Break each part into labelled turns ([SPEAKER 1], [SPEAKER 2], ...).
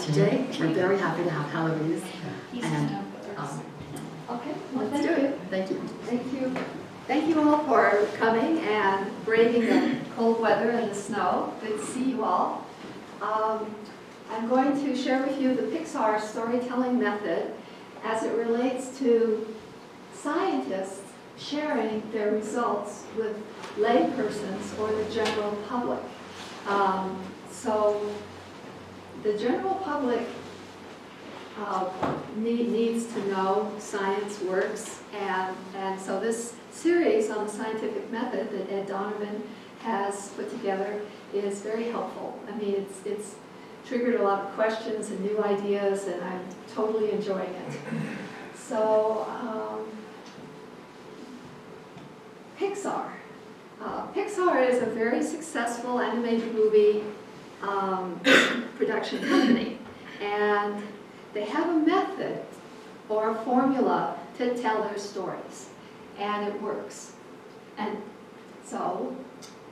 [SPEAKER 1] today we're very happy to have Heloise. And
[SPEAKER 2] Okay, well,
[SPEAKER 1] let's do it. Thank you.
[SPEAKER 2] Thank you. Thank you all for coming and braving the cold weather and the snow. Good to see you all. I'm going to share with you the Pixar storytelling method as it relates to scientists sharing their results with laypersons or the general public. So the general public needs to know science works, and so this series on the scientific method that Ed Donovan has put together is very helpful. I mean, it's triggered a lot of questions and new ideas, and I'm totally enjoying it. So, Pixar. Pixar is a very successful animated movie production company, and they have a method or a formula to tell their stories, and it works. And so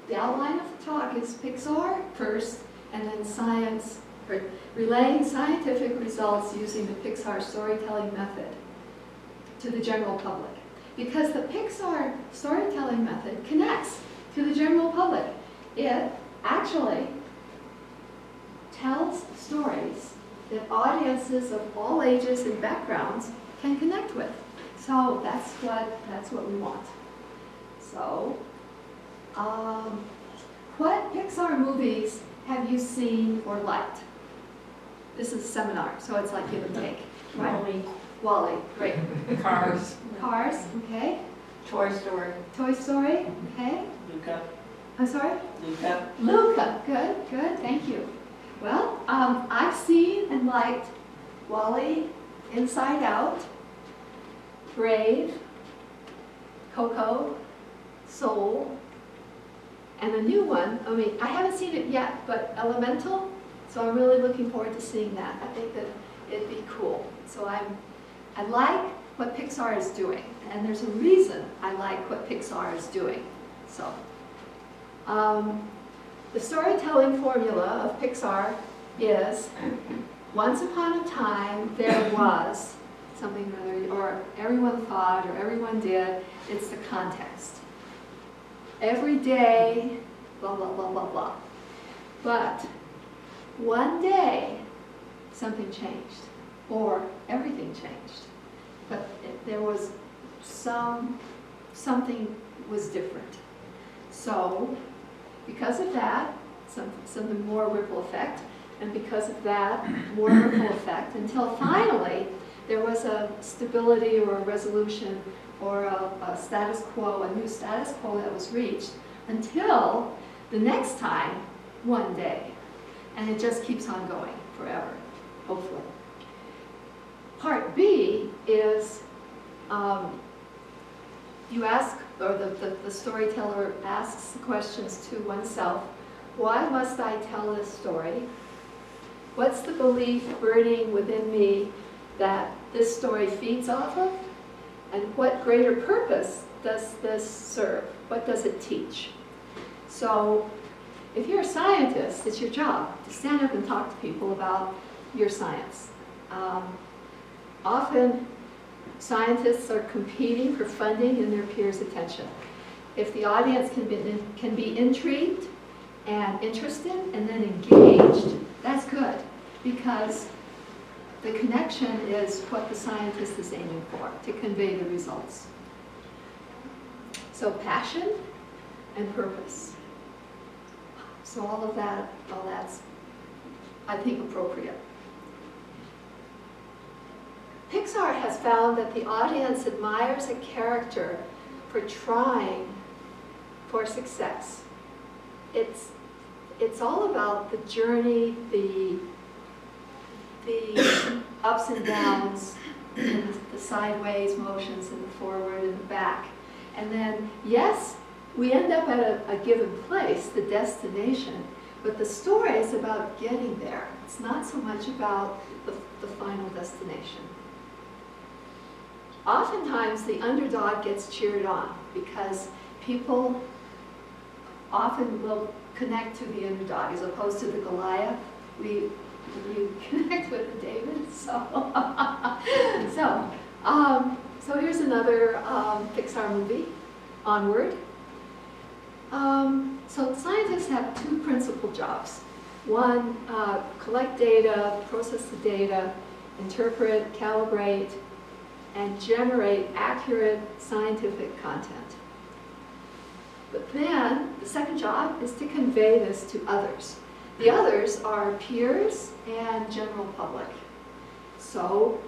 [SPEAKER 2] the outline of the talk is Pixar first, and then science, or relaying scientific results using the Pixar storytelling method to the general public. Because the Pixar storytelling method connects to the general public. It actually tells stories that audiences of all ages and backgrounds can connect with. So that's what we want. So, what Pixar movies have you seen or liked? This is a seminar, so it's like give and take. Right? Wall-E, great.
[SPEAKER 3] Cars.
[SPEAKER 2] Cars, okay.
[SPEAKER 3] Toy Story.
[SPEAKER 2] Toy Story, okay.
[SPEAKER 3] Luca.
[SPEAKER 2] I'm sorry?
[SPEAKER 3] Luca.
[SPEAKER 2] Luca, good, thank you. Well, I've seen and liked Wall-E, Inside Out, Brave, Coco, Soul, and a new one. I mean, I haven't seen it yet, but Elemental. So I'm really looking forward to seeing that. I think that it'd be cool. So I like what Pixar is doing, and there's a reason I like what Pixar is doing. So, the storytelling formula of Pixar is, once upon a time there was something or everyone thought or everyone did. It's the context. Every day, blah, blah, blah, blah, blah. But one day, something changed, or everything changed. But there was something was different. So, because of that, something more ripple effect, and because of that, more ripple effect, until finally there was a stability or a resolution or a status quo, a new status quo that was reached, until the next time, one day. And it just keeps on going forever, hopefully. Part B is you ask, or the storyteller asks the questions to oneself. Why must I tell this story? What's the belief burning within me that this story feeds off of? And what greater purpose does this serve? What does it teach? So, if you're a scientist, it's your job to stand up and talk to people about your science. Often, scientists are competing for funding and their peers' attention. If the audience can be intrigued and interested and then engaged, that's good, because the connection is what the scientist is aiming for, to convey the results. So passion and purpose. So all that's, I think, appropriate. Pixar has found that the audience admires a character for trying for success. It's all about the journey, the ups and downs, and the sideways motions, and the forward and the back. And then, yes, we end up at a given place, the destination, but the story is about getting there. It's not so much about the final destination. Oftentimes, the underdog gets cheered on because people often will connect to the underdog as opposed to the Goliath. you connect with David. So here's another Pixar movie, Onward. So scientists have two principal jobs. One, collect data, process the data, interpret, calibrate, and generate accurate scientific content. But then the second job is to convey this to others. The others are peers and general public. So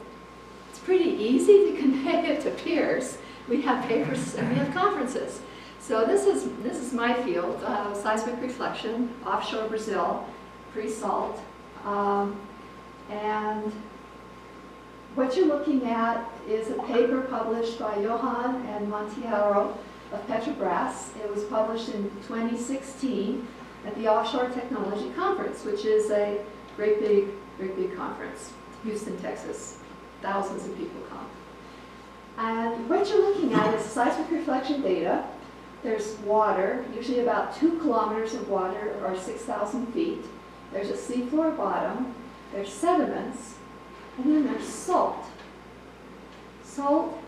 [SPEAKER 2] it's pretty easy to convey it to peers. We have papers and we have conferences. So this is my field, seismic reflection, offshore Brazil, pre-salt. And what you're looking at is a paper published by Johan and Monteiro of Petrobras. It was published in 2016 at the Offshore Technology Conference, which is a great big conference. Houston, Texas. Thousands of people come. And what you're looking at is seismic reflection data. There's water, usually about 2 kilometers of water or 6,000 feet. There's a seafloor bottom. There's sediments. And then there's salt. Salt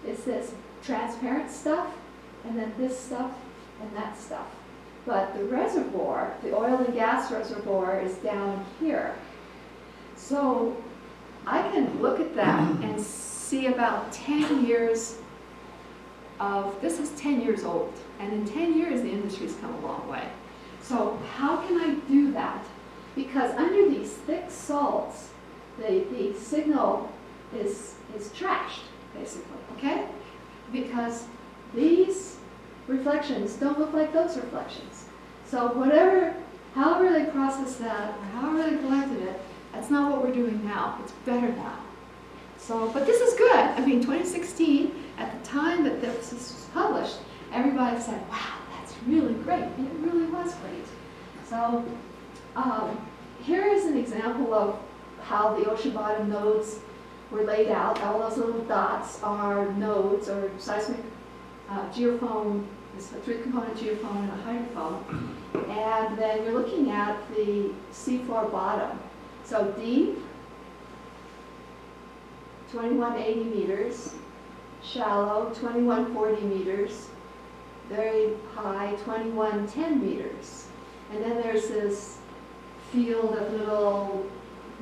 [SPEAKER 2] is this transparent stuff, and then this stuff, and that stuff. But the reservoir, the oil and gas reservoir, is down here. So I can look at that and see about 10 years of, this is 10 years old, and in 10 years the industry's come a long way. So how can I do that? Because under these thick salts, the signal is trashed, basically, okay? Because these reflections don't look like those reflections. So however they process that, or however they collected it, that's not what we're doing now. It's better now. So, but this is good. I mean, 2016, at the time that this was published, everybody said, wow, that's really great. And it really was great. So here is an example of how the ocean bottom nodes were laid out. All those little dots are nodes or seismic geophone. It's a 3-component geophone and a hydrophone. And then you're looking at the seafloor bottom. So deep, 2180 meters. Shallow, 2140 meters. Very high, 2110 meters. And then there's this field of little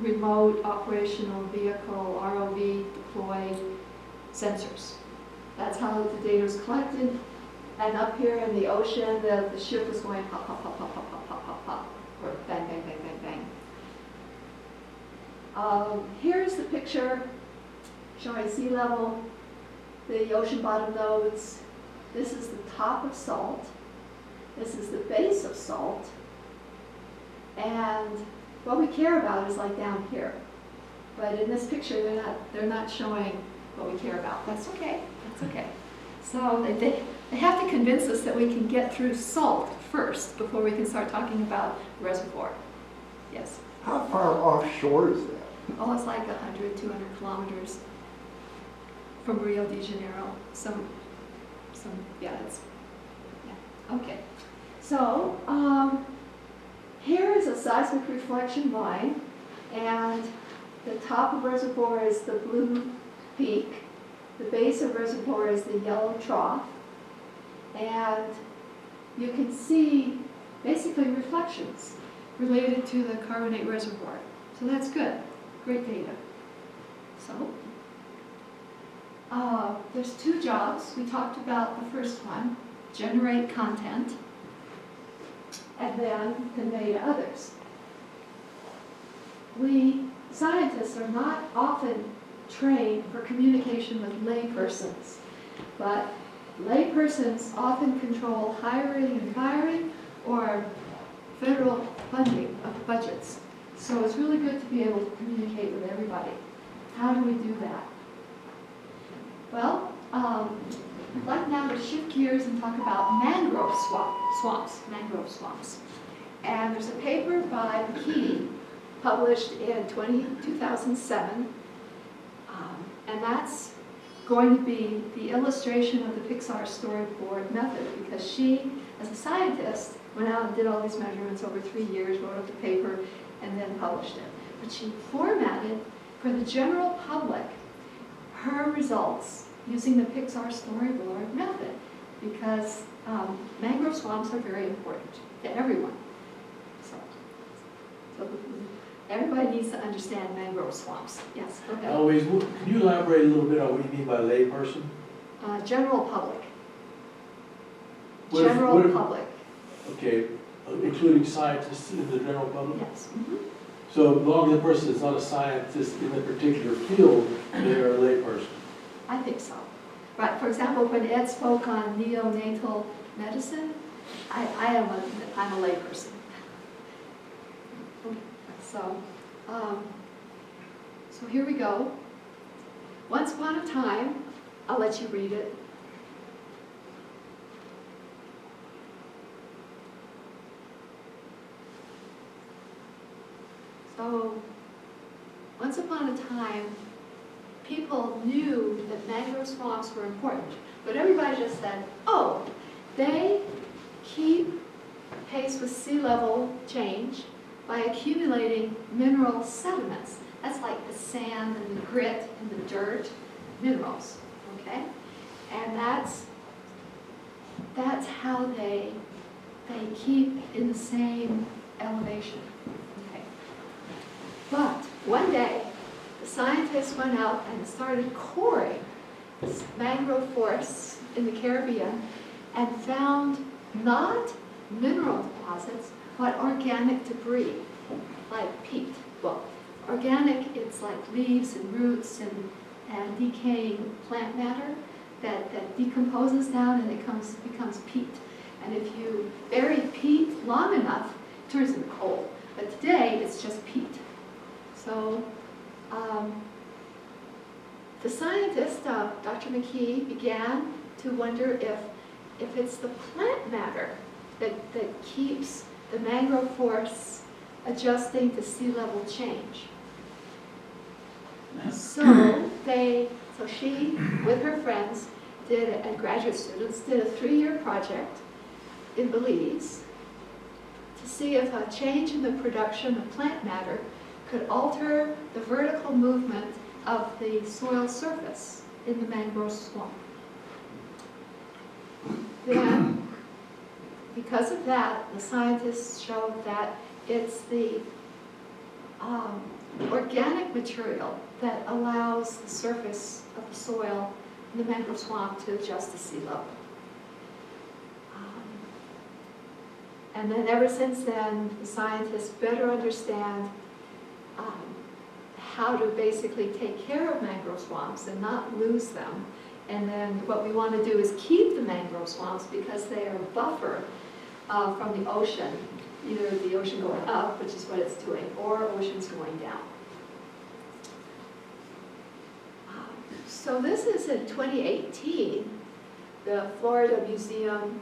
[SPEAKER 2] remote operational vehicle, ROV deployed sensors. That's how the data is collected. And up here in the ocean, the ship was going pop, pop, pop, pop, pop, pop, pop, pop, pop, or bang, bang, bang, bang, bang. Here's the picture showing sea level, the ocean bottom nodes. This is the top of salt. This is the base of salt. And what we care about is like down here. But in this picture, they're not showing what we care about. That's okay. That's okay. So they have to convince us that we can get through salt first before we can start talking about reservoir. Yes?
[SPEAKER 4] How far offshore is that?
[SPEAKER 2] Oh, it's like 100, 200 kilometers from Rio de Janeiro. Okay. So, here is a seismic reflection line, and the top of reservoir is the blue peak. The base of reservoir is the yellow trough. And you can see basically reflections related to the carbonate reservoir. So that's good. Great data. So, there's 2 jobs. We talked about the first one, generate content, and then convey to others. We scientists are not often trained for communication with laypersons, but laypersons often control hiring and firing or federal funding of budgets. So it's really good to be able to communicate with everybody. How do we do that? Well, I'd like now to shift gears and talk about mangrove swamps. And there's a paper by McKee published in 2007, and that's going to be the illustration of the Pixar storyboard method, because she, as a scientist, went out and did all these measurements over 3 years, wrote up the paper, and then published it. but she formatted for the general public her results using the Pixar storyboard method, because mangrove swamps are very important to everyone. So everybody needs to understand mangrove swamps. Yes, go ahead.
[SPEAKER 5] Heloise, can you elaborate a little bit on what you mean by layperson?
[SPEAKER 2] General public.
[SPEAKER 5] What if-
[SPEAKER 2] General
[SPEAKER 5] what if-
[SPEAKER 2] public,
[SPEAKER 5] Okay, including scientists in the general public?
[SPEAKER 2] yes. Mhm.
[SPEAKER 5] So as long as the person is not a scientist in a particular field, they are a layperson.
[SPEAKER 2] I think so. Right, for example, when Ed spoke on neonatal medicine, I'm a layperson. So here we go. Once upon a time, I'll let you read it. So, once upon a time, people knew that mangrove swamps were important, but everybody just said, oh, they keep pace with sea level change by accumulating mineral sediments. That's like the sand and the grit and the dirt, minerals, okay? And that's how they keep in the same elevation, okay? But one day, the scientists went out and started coring mangrove forests in the Caribbean and found not mineral deposits, but organic debris, like peat. Well, organic, it's like leaves and roots and decaying plant matter that decomposes down and it becomes peat. And if you bury peat long enough, it turns into coal. But today, it's just peat. So, the scientist, Dr. McKee, began to wonder if it's the plant matter that keeps the mangrove forests adjusting to sea level change. So she, with her friends, and graduate students, did a 3-year project in Belize to see if a change in the production of plant matter could alter the vertical movement of the soil surface in the mangrove swamp. Then, because of that, the scientists showed that it's the organic material that allows the surface of the soil in the mangrove swamp to adjust to sea level. And then ever since then, the scientists better understand how to basically take care of mangrove swamps and not lose them. And then what we want to do is keep the mangrove swamps because they are a buffer from the ocean, either the ocean going up, which is what it's doing, or oceans going down. So this is in 2018. The Florida Museum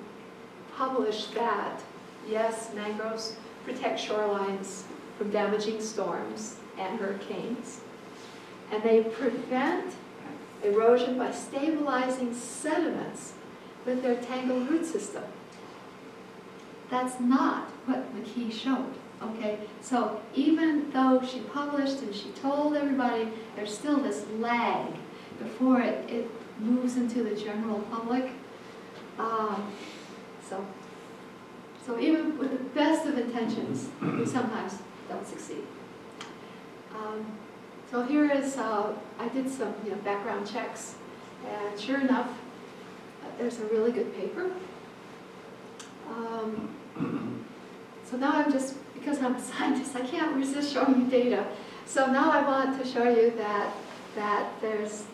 [SPEAKER 2] published that, yes, mangroves protect shorelines from damaging storms and hurricanes, and they prevent erosion by stabilizing sediments with their tangled root system. That's not what McKee showed, okay? So even though she published and she told everybody, there's still this lag before it moves into the general public. So even with the best of intentions, we sometimes don't succeed. So here is, I did some background checks, and sure enough, there's a really good paper. So now because I'm a scientist, I can't resist showing you data. So now I want to show you that there's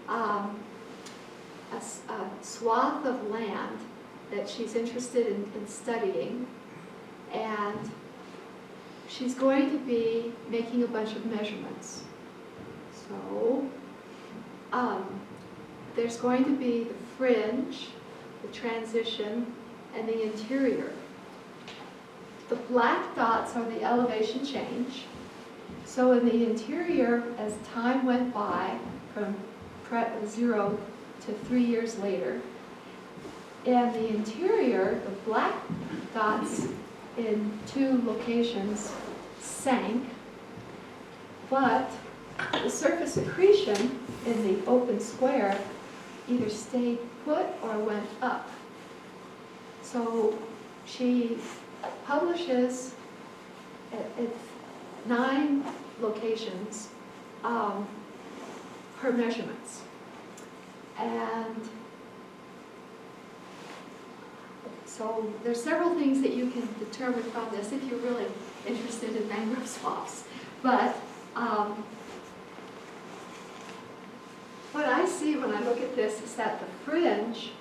[SPEAKER 2] a swath of land that she's interested in studying, and she's going to be making a bunch of measurements. So there's going to be the fringe, the transition, and the interior. The black dots are the elevation change. So in the interior, as time went by, from 0 to 3 years later, and the interior, the black dots in 2 locations sank, but the surface accretion in the open square either stayed put or went up. So she publishes at 9 locations her measurements. And so there's several things that you can determine from this if you're really interested in mangrove swamps. But what I see when I look at this is that the fringe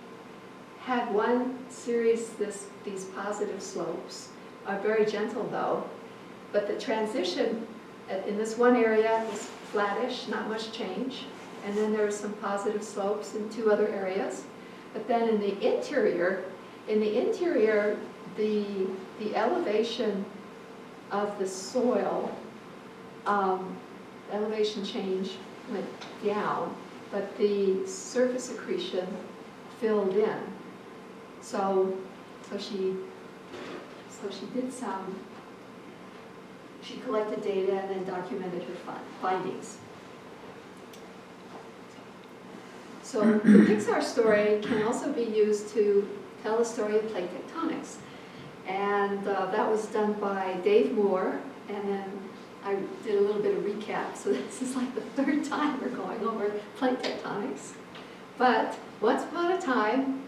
[SPEAKER 2] had one series, these positive slopes, are very gentle though, but the transition in this one area is flattish, not much change, and then there are some positive slopes in 2 other areas. But then in the interior, the elevation of the soil, elevation change went down, but the surface accretion filled in. So she did she collected data and then documented her findings. So the Pixar story can also be used to tell the story of plate tectonics. And that was done by Dave Moore, and then I did a little bit of recap, so this is like the 3rd time we're going over plate tectonics. But once upon a time,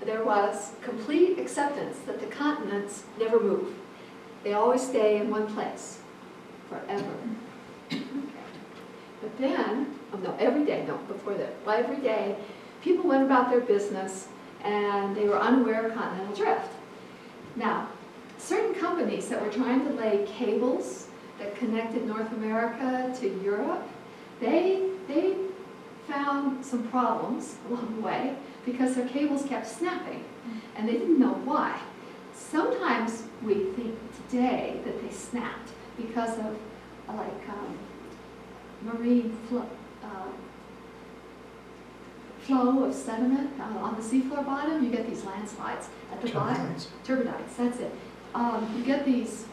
[SPEAKER 2] there was complete acceptance that the continents never move. They always stay in one place forever. Okay. But then, every day, before that, well, every day, people went about their business and they were unaware of continental drift. Now, certain companies that were trying to lay cables that connected North America to Europe, they found some problems along the way because their cables kept snapping and they didn't know why. Sometimes we think today that they snapped because of marine flow of sediment on the seafloor bottom. You get these landslides at the bottom. Turbidites, that's it. You get these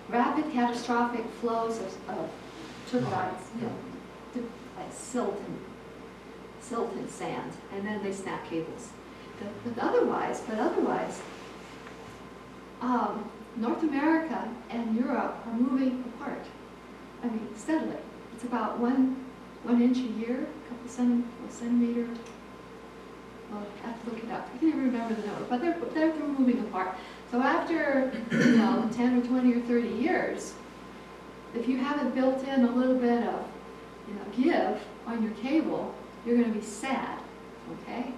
[SPEAKER 2] rapid catastrophic flows of turbidites, like silt and sand, and then they snap cables. But otherwise, North America and Europe are moving apart. I mean, steadily. It's about one inch a year, a couple centimeter. Well, I have to look it up. I can't even remember the number, but they're moving apart. So after 10 or 20 or 30 years, if you haven't built in a little bit of give on your cable, you're going to be sad. Okay.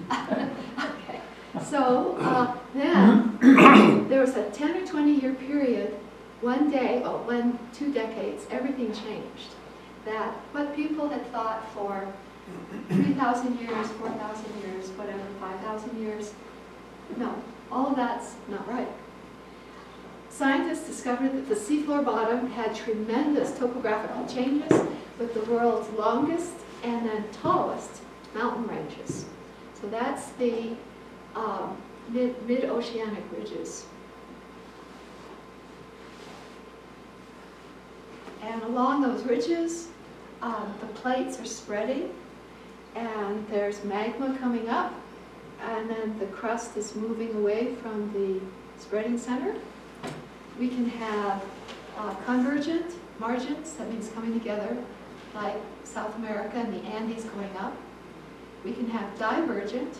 [SPEAKER 2] Okay. So then there was a 10 or 20 year period. One day, 2 decades, everything changed. That what people had thought for 3,000 years, 4,000 years, whatever, 5,000 years, no, all of that's not right. Scientists discovered that the seafloor bottom had tremendous topographical changes with the world's longest and then tallest mountain ranges. So that's the mid-oceanic ridges. And along those ridges, the plates are spreading, and there's magma coming up, and then the crust is moving away from the spreading center. We can have convergent margins, that means coming together, like South America and the Andes going up. We can have divergent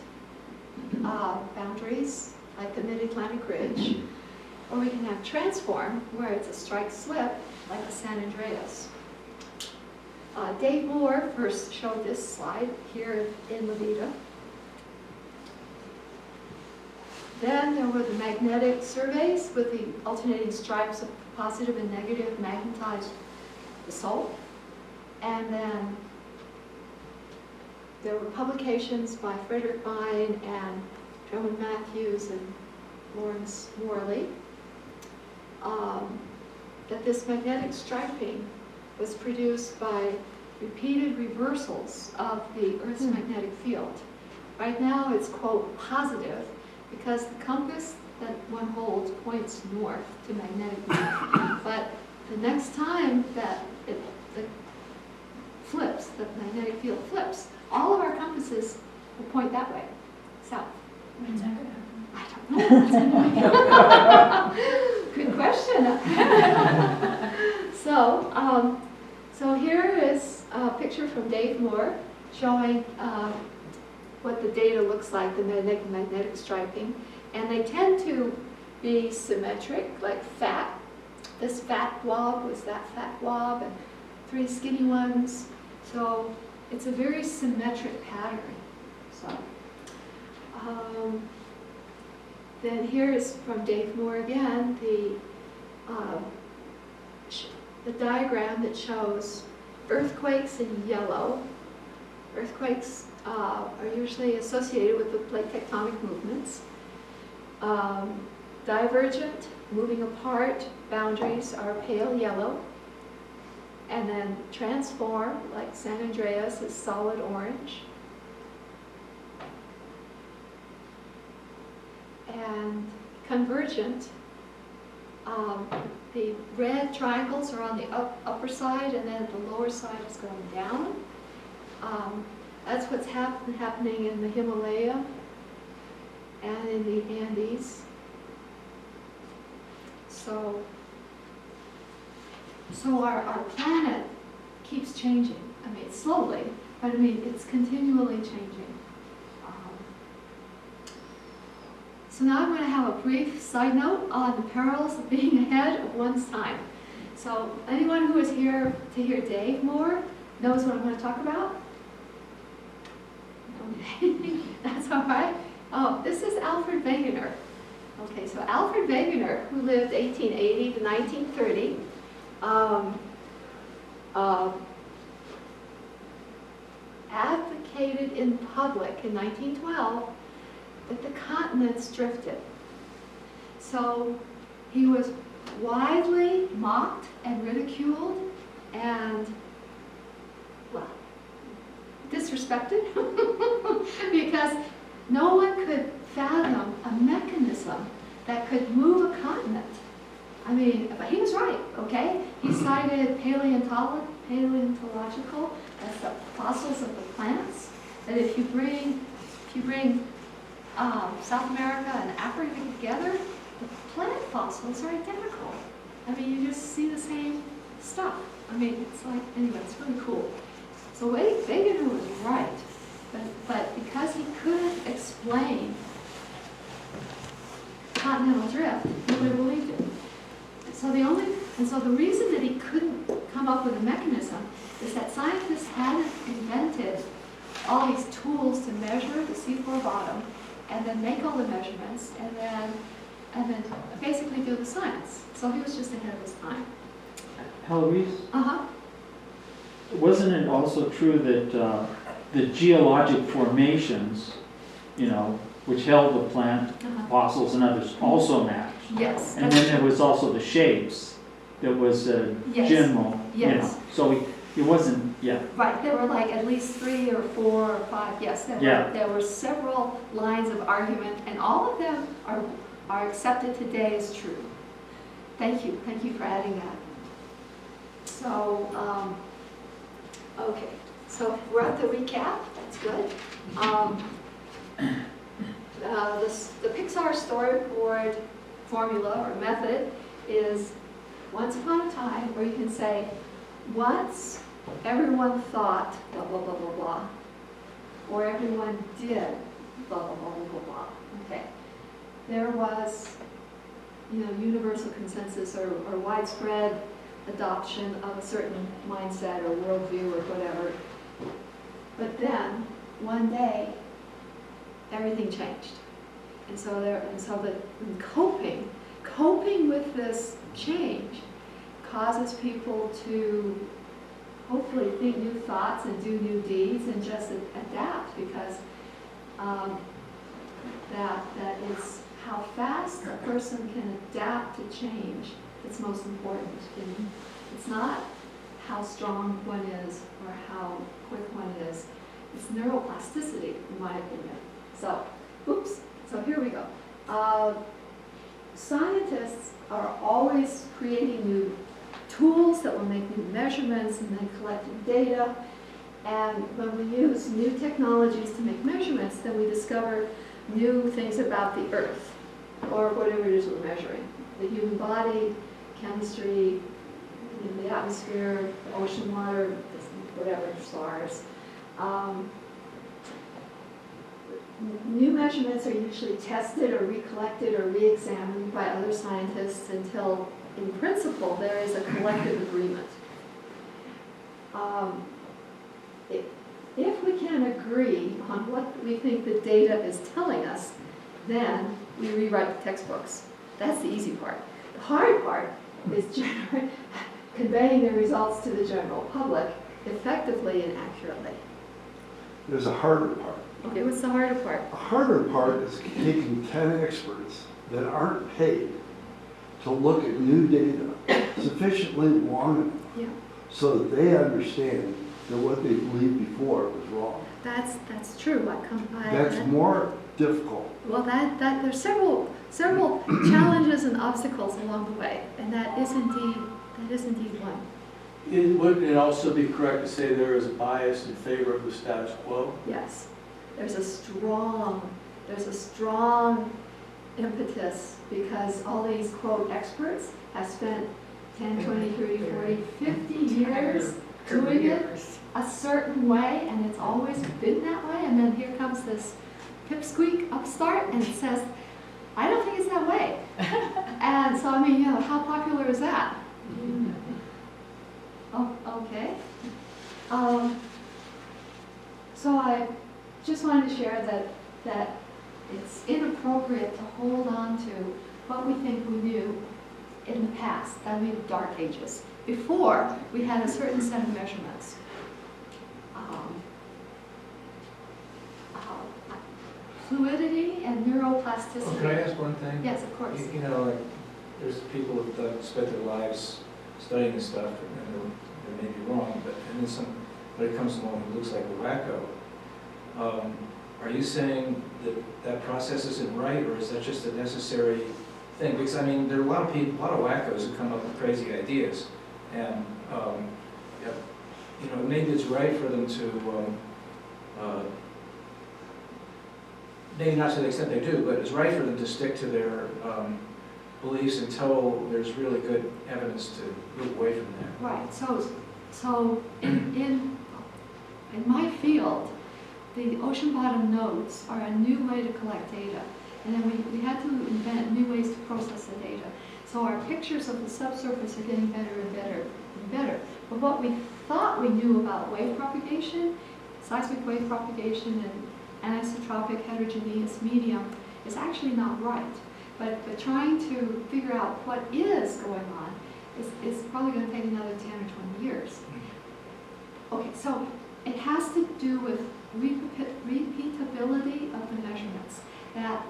[SPEAKER 2] boundaries, like the Mid-Atlantic Ridge. Or we can have transform, where it's a strike-slip, like the San Andreas. Dave Moore first showed this slide here in the Veta. Then there were the magnetic surveys with the alternating stripes of positive and negative magnetized basalt. And then there were publications by Frederick Vine and Drummond Matthews and Lawrence Morley that this magnetic striping was produced by repeated reversals of the Earth's magnetic field. Right now it's, quote, positive, because the compass that one holds points north to magnetic north. But the next time that the flips, the magnetic field flips, all of our compasses will point that way, south.
[SPEAKER 3] When's that gonna
[SPEAKER 2] I don't know. Good question. So here is a picture from Dave Moore showing what the data looks like, the magnetic striping. And they tend to be symmetric, like fat. This fat blob was that fat blob, and 3 skinny ones. So it's a very symmetric pattern. So then here is from Dave Moore again, the diagram that shows earthquakes in yellow. Earthquakes are usually associated with the plate tectonic movements. Divergent, moving apart boundaries are pale yellow. And then transform, like San Andreas, is solid orange. And convergent, the red triangles are on the upper side, and then the lower side is going down. That's what's happening in the Himalaya and in the Andes. So our planet keeps changing. I mean, slowly, but I mean, it's continually changing. So now I'm going to have a brief side note on the perils of being ahead of one's time. So anyone who is here to hear Dave Moore knows what I'm going to talk about? That's all right. Oh, this is Alfred Wegener. Okay, so Alfred Wegener, who lived 1880 to 1930, advocated in public in 1912 that the continents drifted. So he was widely mocked and ridiculed and, well, disrespected because no one could fathom a mechanism that could move a continent. I mean, but he was right, okay? He cited paleontological, that's the fossils of the plants, that if you bring South America and Africa together, the plant fossils are identical. I mean, you just see the same stuff. I mean, it's like, anyway, it's really cool. So Wegener was right, but because he couldn't explain continental drift, nobody believed it. So the reason that he couldn't come up with a mechanism is that scientists hadn't invented all these tools to measure the seafloor bottom and then make all the measurements and then basically do the science. So he was just ahead of his time.
[SPEAKER 6] Heloise,
[SPEAKER 2] Uh-huh.
[SPEAKER 6] wasn't it also true that the geologic formations, which held the plant
[SPEAKER 2] Uh-huh.
[SPEAKER 6] fossils and others, also matched?
[SPEAKER 2] Yes.
[SPEAKER 6] And
[SPEAKER 2] that's
[SPEAKER 6] then there
[SPEAKER 2] true.
[SPEAKER 6] was also the shapes that was
[SPEAKER 2] Yes.
[SPEAKER 6] general,
[SPEAKER 2] Yes.
[SPEAKER 6] So it wasn't, yeah.
[SPEAKER 2] Right, there were like at least 3 or 4 or 5, yes, there were several lines of argument, and all of them are accepted today as true. Thank you for adding that. So, okay, so we're at the recap, that's good. The Pixar storyboard formula or method is once upon a time, or you can say, once everyone thought blah, blah, blah, blah, blah, or everyone did blah, blah, blah, blah, blah, okay. There was, universal consensus or widespread adoption of a certain mindset or worldview or whatever. But then, one day, everything changed. And so coping with this change causes people to hopefully think new thoughts and do new deeds and just adapt, because that is how fast a person can adapt to change that's most important. It's not how strong one is or how quick one is. It's neuroplasticity, in my opinion. So here we go. scientists are always creating new tools that will make new measurements and then collecting data. And when we use new technologies to make measurements, then we discover new things about the Earth, or whatever it is we're measuring. The human body, chemistry, the atmosphere, the ocean water, whatever, stars. New measurements are usually tested or recollected or re-examined by other scientists until, in principle, there is a collective agreement. If we can agree on what we think the data is telling us, then we rewrite the textbooks. That's the easy part. The hard part is conveying the results to the general public effectively and accurately.
[SPEAKER 4] There's a harder part.
[SPEAKER 2] Okay, what's the harder part?
[SPEAKER 4] The harder part is taking 10 experts that aren't paid to look at new data sufficiently long enough
[SPEAKER 2] Yeah,
[SPEAKER 4] so that they understand that what they believed before was wrong.
[SPEAKER 2] that's true.
[SPEAKER 4] That's more difficult.
[SPEAKER 2] Well, there's several challenges and obstacles along the way, and that is indeed one.
[SPEAKER 5] Would it also be correct to say there is a bias in favor of the status quo?
[SPEAKER 2] Yes, there's a strong impetus because all these, quote, experts have spent 10, 20, 30, 40, 50 years doing it a certain way, and it's always been that way, and then here comes this pipsqueak upstart and it says, I don't think it's that way. And so, I mean, how popular is that? Oh, okay. So I just wanted to share that it's inappropriate to hold on to what we think we knew in the past, I mean, the Dark Ages, before we had a certain set of measurements. Fluidity and neuroplasticity.
[SPEAKER 7] Well, can I ask one thing?
[SPEAKER 2] Yes, of course.
[SPEAKER 7] You know, like, there's people that spent their lives studying this stuff, and they may be wrong, but and then somebody comes along who looks like a wacko. Are you saying that process isn't right, or is that just a necessary thing? Because I mean, there are a lot of people, a lot of wackos who come up with crazy ideas, and you know, maybe it's right for them to. Maybe not to the extent they do, but it's right for them to stick to their beliefs until there's really good evidence to move away from that.
[SPEAKER 2] Right. So in my field, the ocean bottom nodes are a new way to collect data, and then we had to invent new ways to process the data. So our pictures of the subsurface are getting better and better and better. But what we thought we knew about wave propagation, seismic wave propagation, and anisotropic heterogeneous medium is actually not right. But trying to figure out what is going on is probably going to take another 10 or 20 years. Okay, so it has to do with repeatability of the measurements. That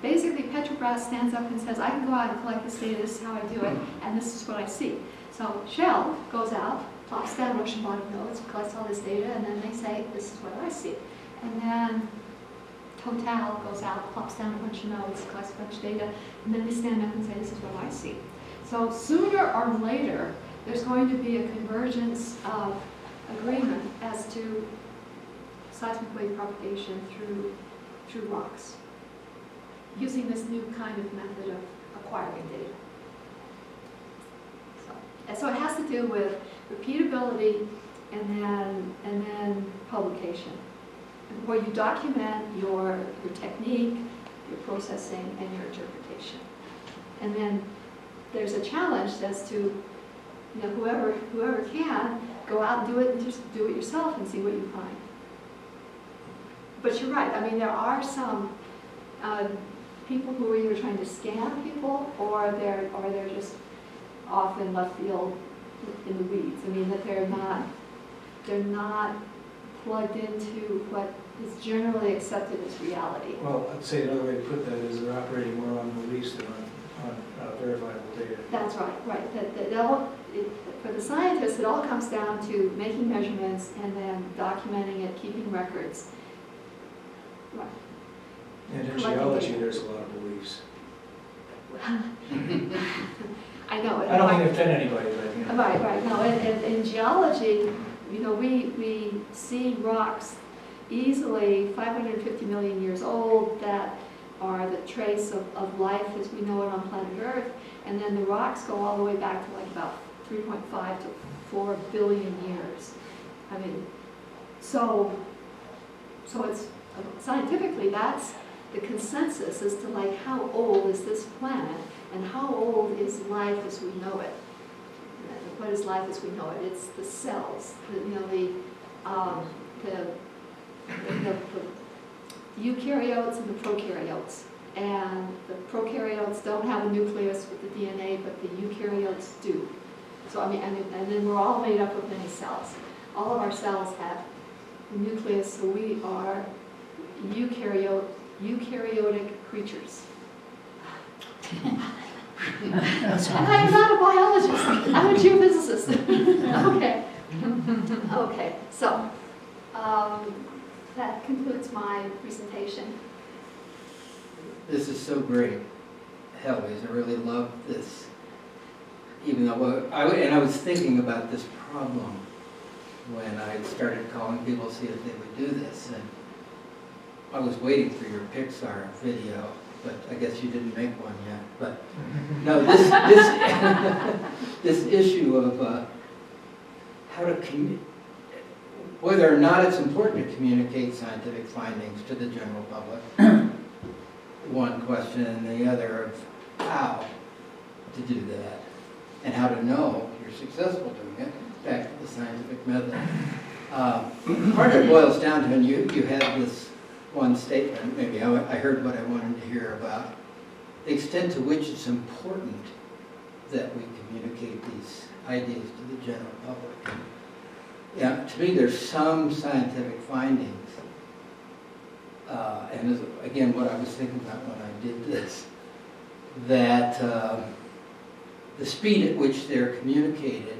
[SPEAKER 2] basically Petrobras stands up and says, I can go out and collect this data, this is how I do it, and this is what I see. So Shell goes out, plops down ocean bottom nodes, collects all this data, and then they say, this is what I see. And then Total goes out, plops down a bunch of nodes, collects a bunch of data, and then they stand up and say, this is what I see. So sooner or later, there's going to be a convergence of agreement as to seismic wave propagation through rocks, using this new kind of method of acquiring data. So it has to do with repeatability and then publication, where you document your technique, your processing, and your interpretation. And then there's a challenge as to, whoever can, go out and do it, and just do it yourself and see what you find. But you're right, I mean, there are some people who are either trying to scam people, or they're just off in left field in the weeds. I mean, that they're not plugged into what is generally accepted as reality.
[SPEAKER 7] Well, I'd say another way to put that is they're operating more on beliefs than on verifiable data.
[SPEAKER 2] That's right. For the scientists, it all comes down to making measurements and then documenting it, keeping records. Right.
[SPEAKER 7] And in
[SPEAKER 2] Collecting
[SPEAKER 7] geology,
[SPEAKER 2] data.
[SPEAKER 7] there's a lot of beliefs.
[SPEAKER 2] I know.
[SPEAKER 7] I don't mean to offend anybody, but, you know.
[SPEAKER 2] Right, no, in geology, you know, we see rocks easily 550 million years old that are the trace of life as we know it on planet Earth, and then the rocks go all the way back to like about 3.5 to 4 billion years. I mean, so it's, scientifically, that's the consensus as to like how old is this planet and how old is life as we know it. What is life as we know it? It's the cells, the eukaryotes and the prokaryotes. And the prokaryotes don't have a nucleus with the DNA, but the eukaryotes do. So I mean, and then we're all made up of many cells. All of our cells have a nucleus, so we are eukaryotic creatures. And I am not a biologist. I'm a geophysicist. Okay. So that concludes my presentation.
[SPEAKER 8] This is so great, Heloise. I really love this. Even though I was thinking about this problem when I started calling people to see if they would do this, and I was waiting for your Pixar video, but I guess you didn't make one yet. But no, this issue of how to whether or not it's important to communicate scientific findings to the general public. One question, and the other of how to do that, and how to know you're successful doing it. Back to the scientific method. Part of it boils down to, and you had this one statement, maybe I heard what I wanted to hear about, the extent to which it's important that we communicate these ideas to the general public. Yeah, to me there's some scientific findings, and again what I was thinking about when I did this, that the speed at which they're communicated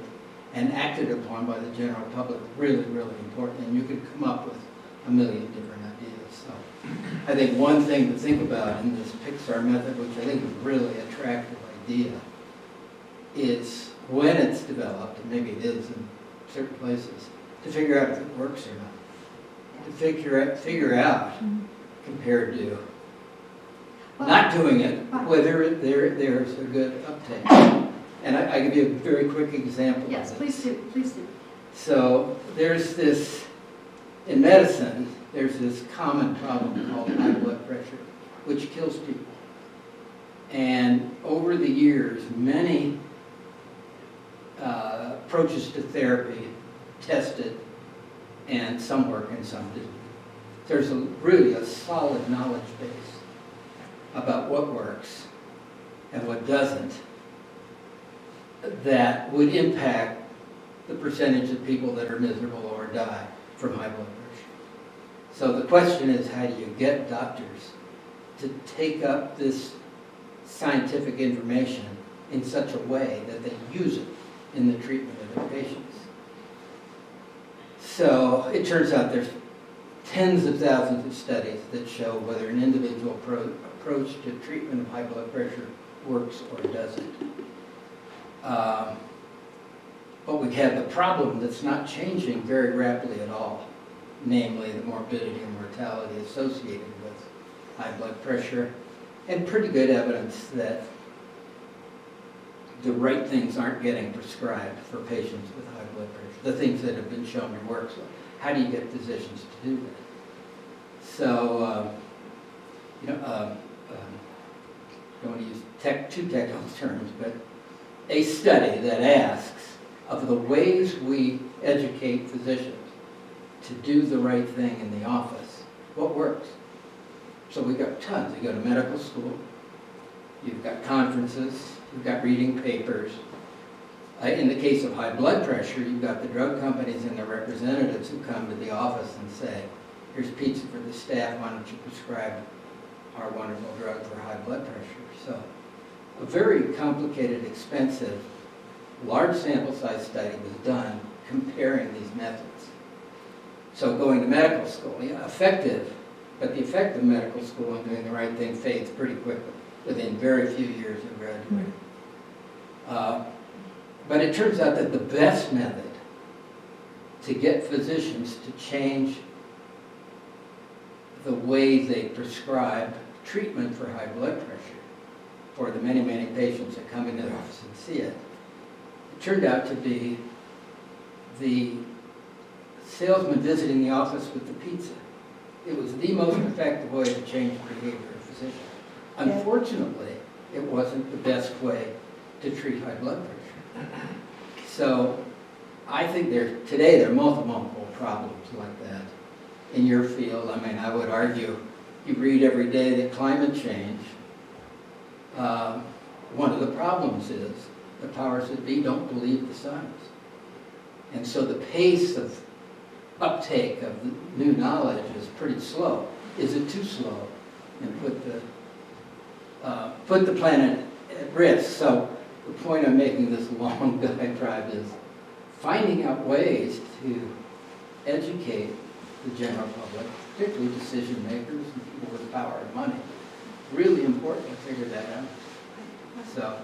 [SPEAKER 8] and acted upon by the general public really, really important, and you could come up with a million different ideas. So I think one thing to think about in this Pixar method, which I think is a really attractive idea, is when it's developed, and maybe it is in certain places, to figure out if it works or not. To figure out compared to not doing it, whether there's a good uptake. And I give you a very quick example.
[SPEAKER 2] Yes,
[SPEAKER 8] of this.
[SPEAKER 2] please do.
[SPEAKER 8] So there's this, in medicine, there's this common problem called high blood pressure, which kills people. And over the years, many approaches to therapy tested, and some work and some didn't. There's really a solid knowledge base about what works and what doesn't that would impact the percentage of people that are miserable or die from high blood pressure. So the question is, how do you get doctors to take up this scientific information in such a way that they use it in the treatment of their patients? So it turns out there's tens of thousands of studies that show whether an individual approach to treatment of high blood pressure works or doesn't. But we have the problem that's not changing very rapidly at all, namely the morbidity and mortality associated with high blood pressure, and pretty good evidence that the right things aren't getting prescribed for patients with high blood pressure, the things that have been shown to work. So how do you get physicians to do that? So, don't want to use too technical terms, but a study that asks of the ways we educate physicians to do the right thing in the office, what works? So we've got tons. You go to medical school, you've got conferences, you've got reading papers. In the case of high blood pressure, you've got the drug companies and their representatives who come to the office and say, here's pizza for the staff, why don't you prescribe our wonderful drug for high blood pressure? So a very complicated, expensive, large sample size study was done comparing these methods. So going to medical school, yeah, effective, but the effect of medical school in doing the right thing fades pretty quickly. within very few years of graduating. But it turns out that the best method to get physicians to change the way they prescribe treatment for high blood pressure for the many, many patients that come into the office and see it, it turned out to be the salesman visiting the office with the pizza. It was the most effective way to change the behavior of physicians. Unfortunately, it wasn't the best way to treat high blood pressure. So I think today there are multiple problems like that in your field. I mean, I would argue, you read every day that climate change, one of the problems is the powers that be don't believe the science. And so the pace of uptake of the new knowledge is pretty slow. Is it too slow? And put the planet at risk. So the point I'm making this long diatribe is finding out ways to educate the general public, particularly decision makers and people with power and money. Really important to figure that out. So,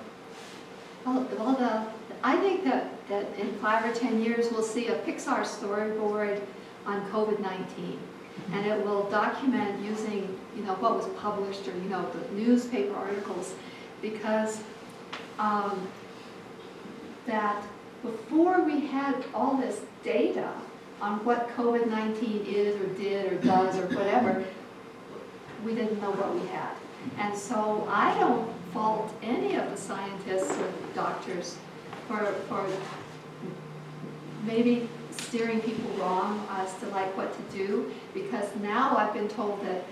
[SPEAKER 2] I think that in 5 or 10 years, we'll see a Pixar storyboard on COVID-19. And it will document using, what was published or, the newspaper articles, because that before we had all this data on what COVID-19 is or did or does or whatever, we didn't know what we had. And so I don't fault any of the scientists or doctors for maybe steering people wrong as to what to do, because now I've been told that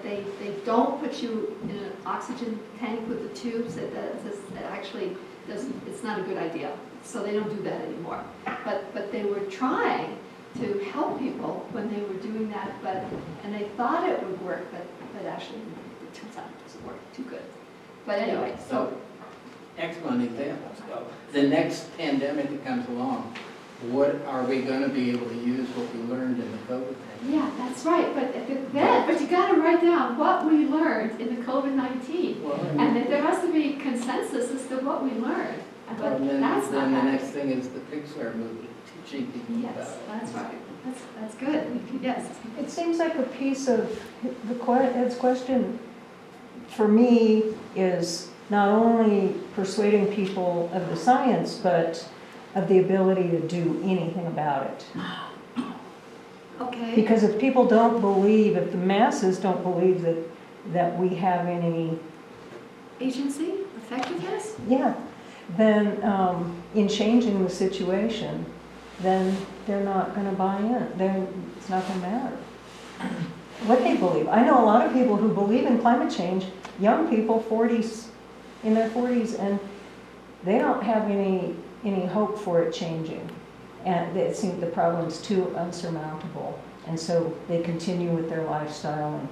[SPEAKER 2] they don't put you in an oxygen tank with the tubes, that actually doesn't, it's not a good idea. So they don't do that anymore. But they were trying to help people when they were doing that, and they thought it would work, but actually it turns out it doesn't work too good. But anyway, so.
[SPEAKER 8] excellent examples. So the next pandemic that comes along, what are we going to be able to use what we learned in the COVID pandemic?
[SPEAKER 2] Yeah, that's right. But you got to write down what we learned in the COVID-19,
[SPEAKER 8] Well,
[SPEAKER 2] and that there has to be consensus as to what we learned. But
[SPEAKER 8] then
[SPEAKER 2] that's not
[SPEAKER 8] the
[SPEAKER 2] happening.
[SPEAKER 8] next thing is the Pixar movie, teaching people about
[SPEAKER 2] Yes,
[SPEAKER 8] it.
[SPEAKER 2] that's right. That's good. Yes.
[SPEAKER 9] It seems like a piece of Ed's question for me is not only persuading people of the science, but of the ability to do anything about it.
[SPEAKER 2] Okay.
[SPEAKER 9] Because if people don't believe, if the masses don't believe that we have any,
[SPEAKER 2] Agency, effectiveness.
[SPEAKER 9] yeah, then in changing the situation, then they're not going to buy in. It's not going to matter what they believe. I know a lot of people who believe in climate change, young people, in their 40s, and they don't have any hope for it changing. And it seems the problem's too unsurmountable. And so they continue with their lifestyle and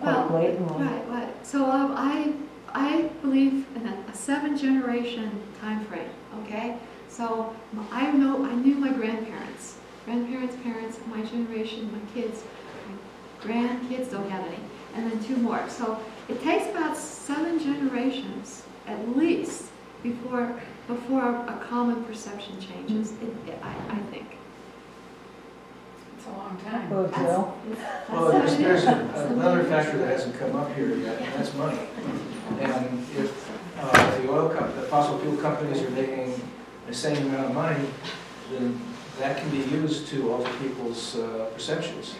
[SPEAKER 9] quite blatantly.
[SPEAKER 2] Right. So I believe in a 7-generation time frame. Okay. So I knew my grandparents, parents, my generation, my kids, my grandkids don't have any, and then 2 more. So it takes about 7 generations at least before a common perception changes. I think.
[SPEAKER 3] It's a long time.
[SPEAKER 9] Oh, Jill.
[SPEAKER 7] Well,
[SPEAKER 2] That's
[SPEAKER 7] there's
[SPEAKER 2] 7 years.
[SPEAKER 7] another factor that hasn't come up here yet, and that's money. And if the fossil fuel companies are making the same amount of money, then that can be used to alter people's perceptions.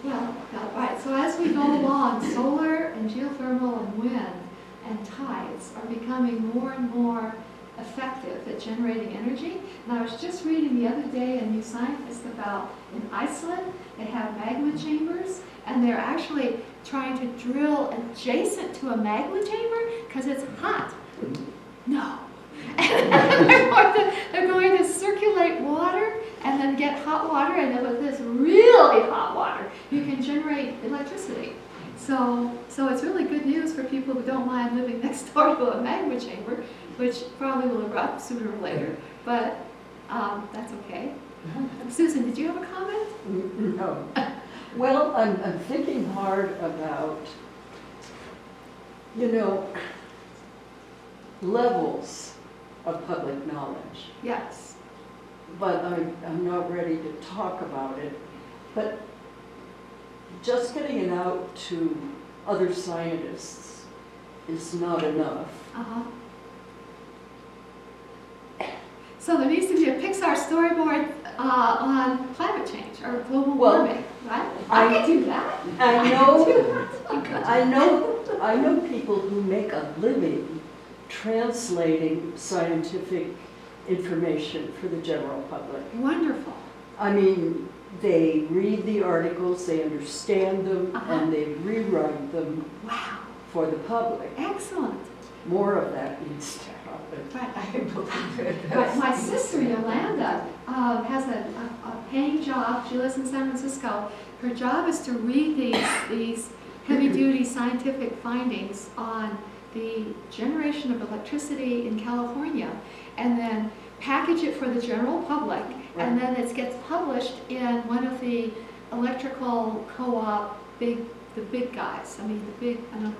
[SPEAKER 2] Well, right. So as we go along, solar and geothermal and wind and tides are becoming more and more effective at generating energy. And I was just reading the other day a New Scientist about in Iceland, they have magma chambers, and they're actually trying to drill adjacent to a magma chamber because it's hot. No. And they're going to circulate water and then get hot water, and then with this really hot water, you can generate electricity. So it's really good news for people who don't mind living next door to a magma chamber, which probably will erupt sooner or later, but that's okay. Susan, did you have a comment?
[SPEAKER 3] No. Well, I'm thinking hard about
[SPEAKER 10] you know, levels of public knowledge,
[SPEAKER 2] Yes.
[SPEAKER 10] but I'm not ready to talk about it. But just getting it out to other scientists is not enough.
[SPEAKER 2] Uh-huh. So there needs to be a Pixar storyboard on climate change or global
[SPEAKER 10] Well,
[SPEAKER 2] warming, right? I could do that.
[SPEAKER 10] I
[SPEAKER 2] could do
[SPEAKER 10] know, I know people who make a living translating scientific information for the general public.
[SPEAKER 2] Wonderful.
[SPEAKER 10] I mean, they read the articles, they understand them,
[SPEAKER 2] Uh-huh.
[SPEAKER 10] and they rewrite them
[SPEAKER 2] Wow.
[SPEAKER 10] for the public.
[SPEAKER 2] Excellent.
[SPEAKER 10] More of that needs to happen.
[SPEAKER 2] Right. My sister Yolanda has a paying job. She lives in San Francisco. Her job is to read these heavy-duty scientific findings on the generation of electricity in California, and then package it for the general public, and then it gets published in one of the electrical co-op the big guys. I mean, I don't know,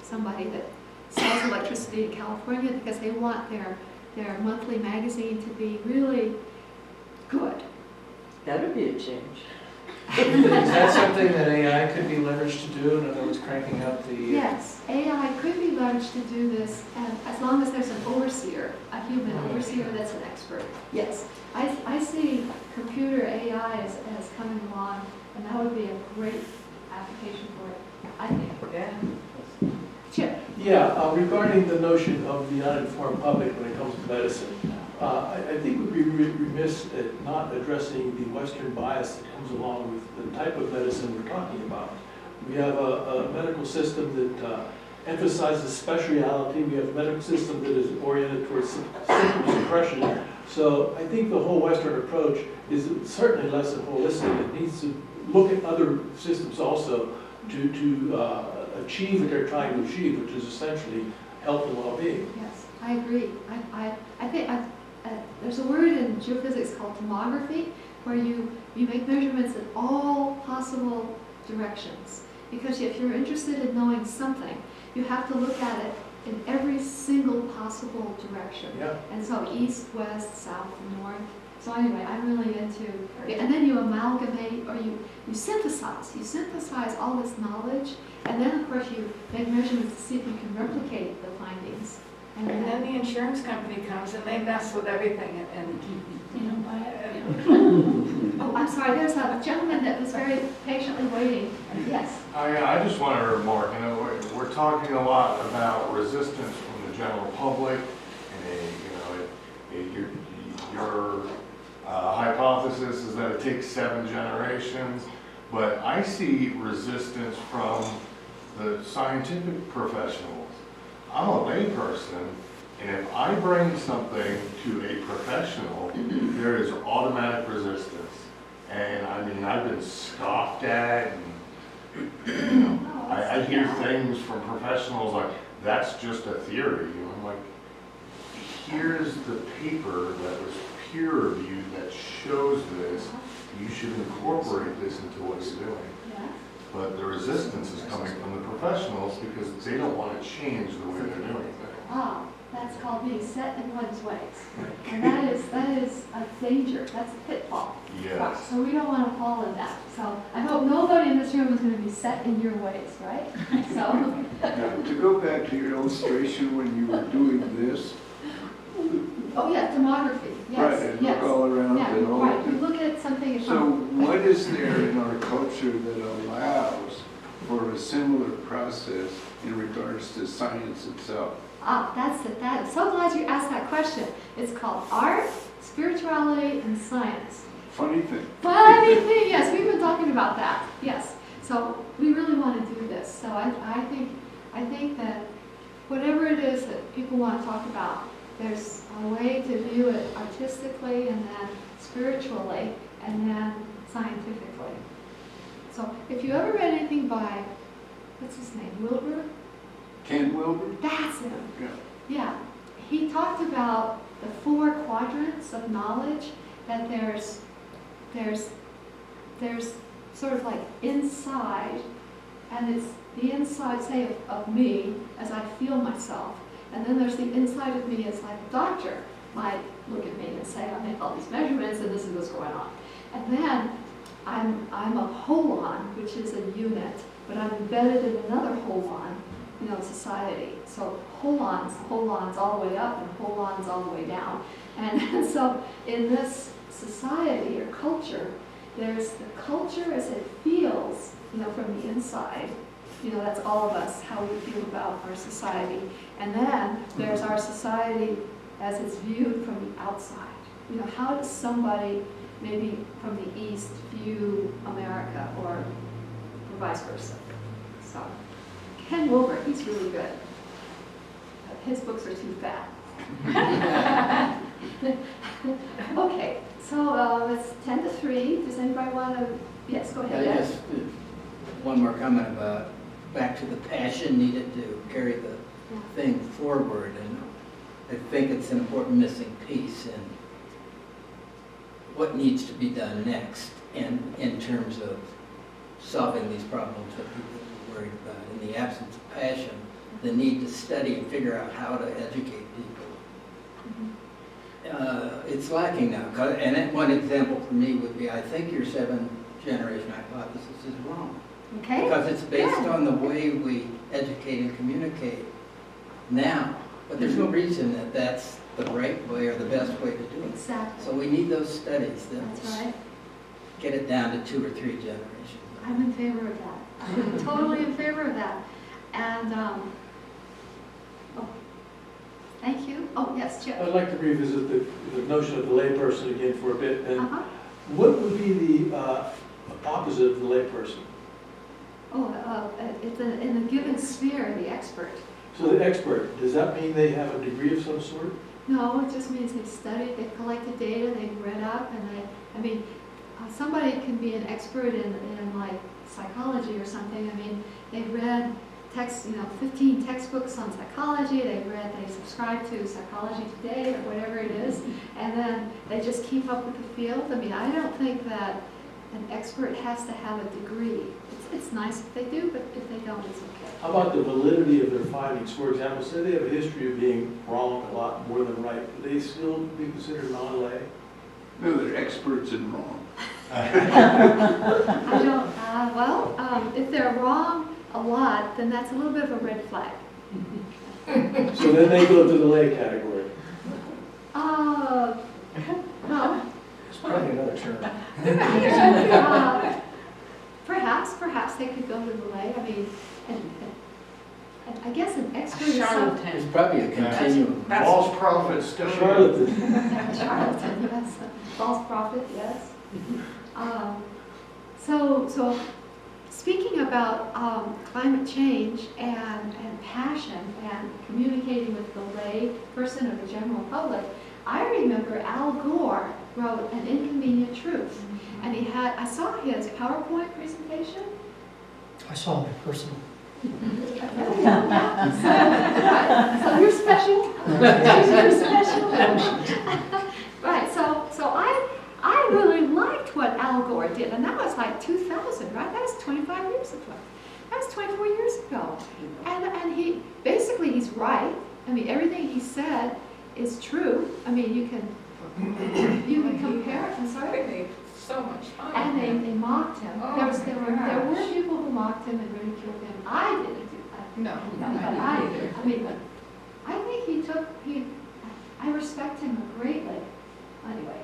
[SPEAKER 2] somebody that sells electricity in California, because they want their monthly magazine to be really good.
[SPEAKER 10] That'd be a change.
[SPEAKER 7] Is that something that AI could be leveraged to do? In other words, cranking up the...
[SPEAKER 2] Yes, AI could be leveraged to do this, and as long as there's an overseer, a human overseer that's an expert. Yes, I see computer AI as coming along, and that would be a great application for it, I think.
[SPEAKER 3] Yeah.
[SPEAKER 2] Chip?
[SPEAKER 5] Yeah, regarding the notion of the uninformed public when it comes to medicine, I think we'd be remiss at not addressing the Western bias that comes along with the type of medicine we're talking about. We have a medical system that emphasizes speciality. We have a medical system that is oriented towards symptom suppression. So I think the whole Western approach is certainly less than holistic. It needs to look at other systems also to achieve what they're trying to achieve, which is essentially health and well-being.
[SPEAKER 2] Yes, I agree. I think there's a word in geophysics called tomography, where you make measurements in all possible directions. Because if you're interested in knowing something, you have to look at it in every single possible direction.
[SPEAKER 5] Yeah.
[SPEAKER 2] And so east, west, south, and north. So anyway, I'm really into, and then you amalgamate, or you synthesize all this knowledge, and then of course you make measurements to see if you can replicate the findings.
[SPEAKER 3] And then the insurance company comes and they mess with everything and you know, buy it.
[SPEAKER 2] Oh, I'm sorry, there's a gentleman that was very patiently waiting. Yes.
[SPEAKER 11] I just want to remark, you know, we're talking a lot about resistance from the general public, and your hypothesis is that it takes 7 generations, but I see resistance from the scientific professionals. I'm a layperson, and if I bring something to a professional, there is automatic resistance. And I mean, I've been scoffed at, and you know, I hear things from professionals like, that's just a theory. And I'm like, here's the paper that was peer reviewed that shows this. You should incorporate this into what you're doing. But the resistance is coming from the professionals because they don't want to change the way they're doing things.
[SPEAKER 2] Ah, that's called being set in one's ways. And that is a danger, that's a pitfall.
[SPEAKER 11] Yes.
[SPEAKER 2] So we don't want to fall in that. So I hope nobody in this room is going to be set in your ways, right? So.
[SPEAKER 12] Now, to go back to your illustration when you were doing this.
[SPEAKER 2] Oh yeah, tomography, yes,
[SPEAKER 12] Right, and
[SPEAKER 2] yes.
[SPEAKER 12] look all around
[SPEAKER 2] Yeah,
[SPEAKER 12] and all
[SPEAKER 2] right,
[SPEAKER 12] of
[SPEAKER 2] we
[SPEAKER 12] that.
[SPEAKER 2] look at something.
[SPEAKER 12] So what is there in our culture that allows for a similar process in regards to science itself?
[SPEAKER 2] Ah, that's it. I'm so glad you asked that question. It's called art, spirituality, and science.
[SPEAKER 12] Funny thing.
[SPEAKER 2] Funny thing, yes, we've been talking about that, yes. So we really want to do this. So I think that whatever it is that people want to talk about, there's a way to view it artistically, and then spiritually, and then scientifically. So if you ever read anything by, what's his name, Wilbur?
[SPEAKER 12] Ken Wilbur?
[SPEAKER 2] That's him.
[SPEAKER 12] Yeah.
[SPEAKER 2] Yeah. He talked about the 4 quadrants of knowledge, that there's sort of like inside and it's the inside, say, of me as I feel myself. And then there's the inside of me as like a doctor might look at me and say, I make all these measurements and this is what's going on. And then I'm a holon, which is a unit, but I'm embedded in another holon, society. So holons all the way up and holons all the way down. And so in this society or culture, there's the culture as it feels, from the inside. That's all of us, how we feel about our society. And then there's our society as it's viewed from the outside. How does somebody maybe from the East view America or vice versa? So Ken Wilber, he's really good. His books are too fat. Okay, so it's 10 to 3. Does anybody want to? Yes, go ahead.
[SPEAKER 8] Just one more comment about back to the passion needed to carry the thing forward, and I think it's an important missing piece in what needs to be done next, and in terms of solving these problems that people are worried about. In the absence of passion, the need to study and figure out how to educate people. It's lacking now. And one example for me would be, I think your 7-generation hypothesis is wrong.
[SPEAKER 2] Okay.
[SPEAKER 8] Because it's based on the way we educate and communicate now. But there's no reason that that's the right way or the best way to do it.
[SPEAKER 2] Exactly.
[SPEAKER 8] So we need those studies
[SPEAKER 2] That's
[SPEAKER 8] that
[SPEAKER 2] right.
[SPEAKER 8] get it down to 2 or 3 generations.
[SPEAKER 2] I'm in favor of that. I'm totally in favor of that. And, thank you. Oh, yes, Chip.
[SPEAKER 5] I'd like to revisit the notion of the layperson again for a bit. And
[SPEAKER 2] Uh-huh.
[SPEAKER 5] what would be the opposite of the layperson?
[SPEAKER 2] It's in a given sphere, the expert.
[SPEAKER 5] So the expert, does that mean they have a degree of some sort?
[SPEAKER 2] No, it just means they've studied, they've collected data, they've read up, and somebody can be an expert in like psychology or something. They've read 15 textbooks on psychology, they subscribe to Psychology Today or whatever it is, and then they just keep up with the field. I don't think that an expert has to have a degree. It's nice if they do, but if they don't, it's okay.
[SPEAKER 5] How about the validity of their findings? For example, say they have a history of being wrong a lot more than right. Would they still be considered non-lay?
[SPEAKER 12] No, they're experts in wrong.
[SPEAKER 2] I don't, if they're wrong a lot, then that's a little bit of a red flag.
[SPEAKER 5] So then they go to the lay category.
[SPEAKER 2] No.
[SPEAKER 7] It's probably another term.
[SPEAKER 2] Perhaps they could go to the lay. And I guess an expert is some
[SPEAKER 3] Charlatan.
[SPEAKER 8] It's probably a continuum.
[SPEAKER 11] False prophets still.
[SPEAKER 5] Charlatan.
[SPEAKER 2] charlatan, yes, false prophet, yes. So speaking about climate change and passion and communicating with the lay person or the general public, I remember Al Gore wrote An Inconvenient Truth, and I saw his PowerPoint presentation.
[SPEAKER 13] I saw it in person.
[SPEAKER 2] So you're special. You're special. Right. So I really liked what Al Gore did, and that was like 2000, right? That was 25 years ago. That was 24 years ago. And he's right. Everything he said is true. You can compare it. I'm sorry.
[SPEAKER 3] So much fun.
[SPEAKER 2] And they mocked him.
[SPEAKER 3] Oh,
[SPEAKER 2] There
[SPEAKER 3] my
[SPEAKER 2] were
[SPEAKER 3] gosh.
[SPEAKER 2] people who mocked him and ridiculed him. I didn't do that.
[SPEAKER 3] No,
[SPEAKER 2] But I think I respect him greatly. Anyway,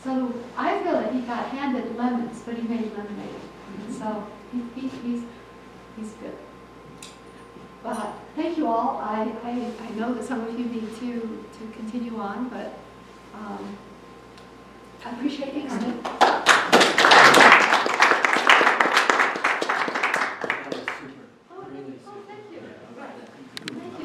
[SPEAKER 2] so I feel that he got handed lemons, but he made lemonade. So he's good. But thank you all. I know that some of you need to continue on, but I appreciate you coming.